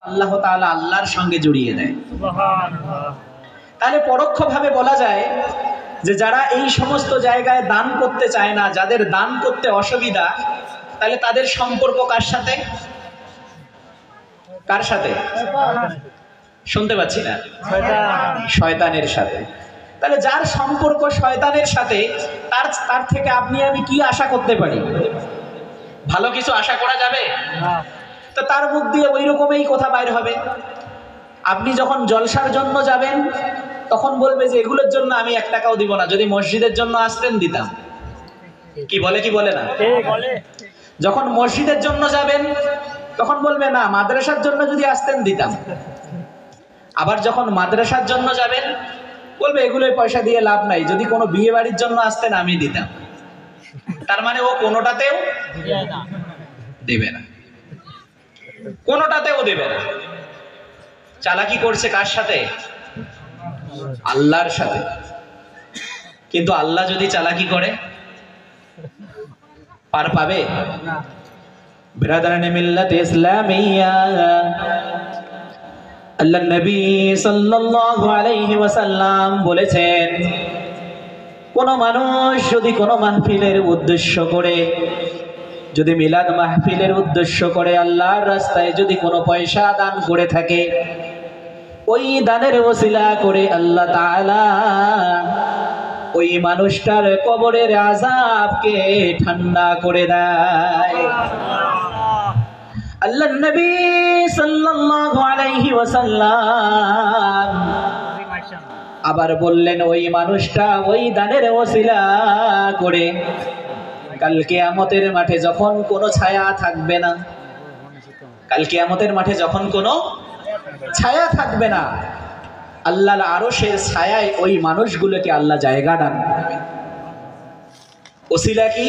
আল্লাহ তাআলা আল্লাহর সঙ্গে জড়িয়ে দেয়। তাহলে পরোক্ষভাবে বলা যায় যে যারা এই সমস্ত জায়গায় দান করতে চায় না, যাদের দান করতে অসুবিধা, তাহলে তাদের সম্পর্ক কার সাথে? কার সাথে? শুনতে পাচ্ছি না। শয়তানের সাথে। তাহলে যার সম্পর্ক শয়তানের সাথে, তার থেকে আপনি আমি কি আশা করতে পারি? ভালো কিছু আশা করা যাবে? তো তার মুখ দিয়ে ওই রকমই কথা বাইর হবে। আপনি যখন জলসার জন্য যাবেন তখন বলবে যে এগুলোর জন্য আমি 1 টাকাও দিব না, যদি মসজিদের জন্য আসতেন দিতাম। কি বলে কি বলে না? যখন মসজিদের জন্য যাবেন তখন বলবে না, মাদ্রাসার জন্য যদি আসতেন দিতাম। আবার যখন মাদ্রাসার জন্য যাবেন বলবে এগুলোই পয়সা দিয়ে লাভ নাই, যদি কোনো বিয়ে বাড়ির জন্য আসতেন আমি দিতাম। তার মানে ও কোনোটাতেও দেবে না, কোনোটাতেও দেবে না। চালাকি করছে কার সাথে? আল্লাহর সাথে। কিন্তু আল্লাহ যদি চালাকি করে পার পাবে? বিরাদারানে মিল্লাত ইসলামিয়া, আল্লাহর নবী সাল্লাল্লাহু আলাইহি ওয়াসাল্লাম বলেছেন, কোন মানুষ যদি কোন মাহফিলের উদ্দেশ্য করে, যদি মিলাদ মাহফিলের উদ্দেশ্য করে আল্লাহর রাস্তায় যদি কোনো পয়সা দান করে থাকে, ওই দানের ওসিলা করে আল্লাহ তাআলা ওই মানুষটার কবরের আযাবকে ঠান্ডা করে দেয়। আল্লাহর নবী সাল্লাল্লাহু আলাইহি ওয়াসাল্লাম আবার বললেন, ওই মানুষটা ওই দানের ওসিলা করে কাল কিয়ামতের মাঠে যখন কোনো ছায়া থাকবে না, কাল কিয়ামতের মাঠে যখন কোনো ছায়া থাকবে না, আল্লাহর আরশের ছায়ায় ওই মানুষগুলোকে আল্লাহ জায়গা দান করবে। ওসিলা কি?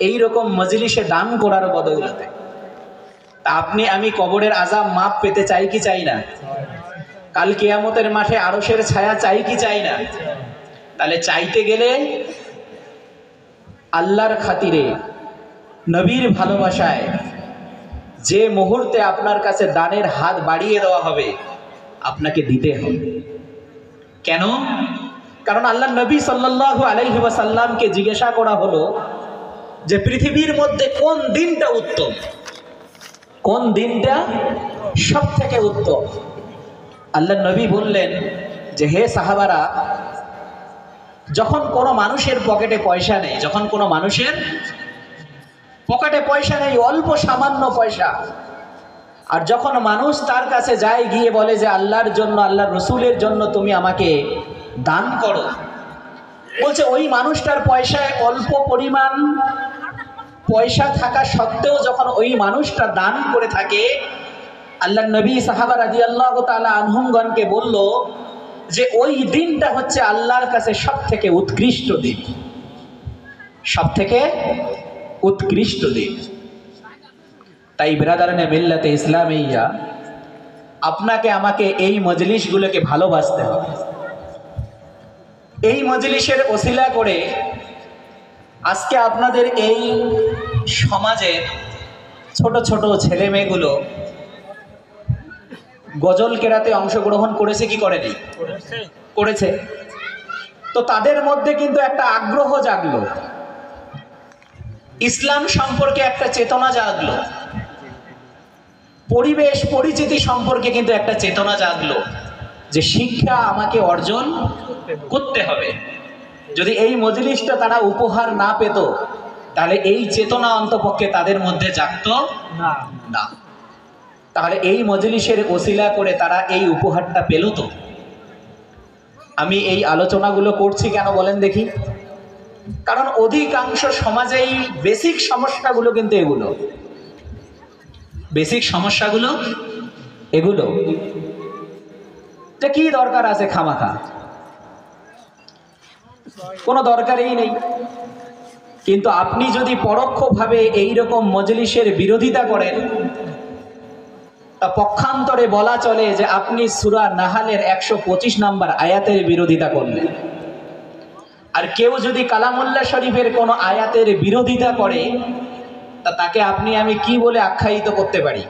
এইরকম মজলিসে দান করার বদৌলতে। তা আপনি আমি কবরের আযাব মাপ পেতে চাই কি চাই না? কাল কিয়ামতের মাঠে আরশের ছায়া চাই কি চাই না? তাহলে চাইতে গেলে আল্লাহর খাতিরে, নবীর ভালোবাসায় যে মুহূর্তে আপনার কাছে দানের হাত বাড়িয়ে দেওয়া হবে আপনাকে দিতে হবে। কেন? কারণ আল্লাহর নবী সাল্লাল্লাহু আলাইহি ওয়াসাল্লামকে জিজ্ঞাসা করা হলো যে পৃথিবীর মধ্যে কোন দিনটা উত্তম, কোন দিনটা সবথেকে উত্তম? আল্লাহর নবী বললেন যে হে সাহাবারা, যখন কোনো মানুষের পকেটে পয়সা নেই, যখন কোনো মানুষের পকেটে পয়সা নেই, অল্প সামান্য পয়সা, আর যখন মানুষ তার কাছে যায় গিয়ে বলে যে আল্লাহর জন্য, আল্লাহর রসুলের জন্য তুমি আমাকে দান করো, বলছে ওই মানুষটার পয়সায় অল্প পরিমাণ পয়সা থাকা সত্ত্বেও যখন ওই মানুষটা দান করে থাকে, আল্লাহর নবী সাহাবা রাদিয়াল্লাহু তাআলা আনহুমগণকে বলল যে ওই দিনটা হচ্ছে আল্লাহর কাছে সবথেকে উৎকৃষ্ট দিন, সবথেকে উৎকৃষ্ট দিন। তাই বিরাদারানে মিল্লাতে ইসলামিয়া, আপনাকে আমাকে এই মজলিসগুলোকে ভালোবাসতে হবে। এই মজলিসের ওসিলা করে আজকে আপনাদের এই সমাজের ছোট ছোট ছেলে মেয়েগুলো গজল কেরাতে অংশগ্রহণ করেছে কি করেনি? করেছে। তো তাদের মধ্যে কিন্তু একটা আগ্রহ জাগলো, ইসলাম সম্পর্কে একটা চেতনা জাগলো, পরিবেশ পরিচিতি সম্পর্কে কিন্তু একটা চেতনা জাগলো যে শিক্ষা আমাকে অর্জন করতে হবে। যদি এই মজলিসটা তারা উপহার না পেত তাহলে এই চেতনা অন্তপক্ষে তাদের মধ্যে জাগতো না। তাহলে এই মজলিসের ওসিলা করে তারা এই উপহারটা পেল। তো আমি এই আলোচনাগুলো করছি কেন বলেন দেখি? কারণ অধিকাংশ সমাজেই বেসিক সমস্যাগুলো কিন্তু এগুলো, বেসিক সমস্যাগুলো এগুলো যে কি দরকার আছে খামাখা, কোনো দরকারই নেই। কিন্তু আপনি যদি পরোক্ষভাবে এইরকম মজলিসের বিরোধিতা করেন, তা পক্ষান্তরে বলা চলে যে আপনি সূরা নাহালের 125 নম্বর আয়াতের বিরোধিতা করলেন। আর কেউ যদি কালামুল্লাহ শরীফের কোনো আয়াতের বিরোধিতা করে, তা তাকে আপনি আমি কি বলে আখ্যায়িত করতে পারি?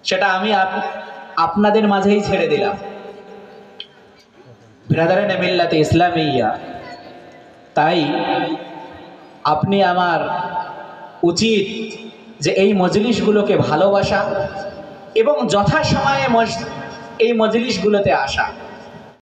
সেটা আমি আপনাদের মাঝেই ছেড়ে দিলাম। ব্রাদারানে মিল্লাতে ইসলামিয়া, তাই আপনি আমার উচিত যে এই মজলিসগুলোকে ভালোবাসা এবং যথাসময়ে এই মজলিসগুলোতে আসা।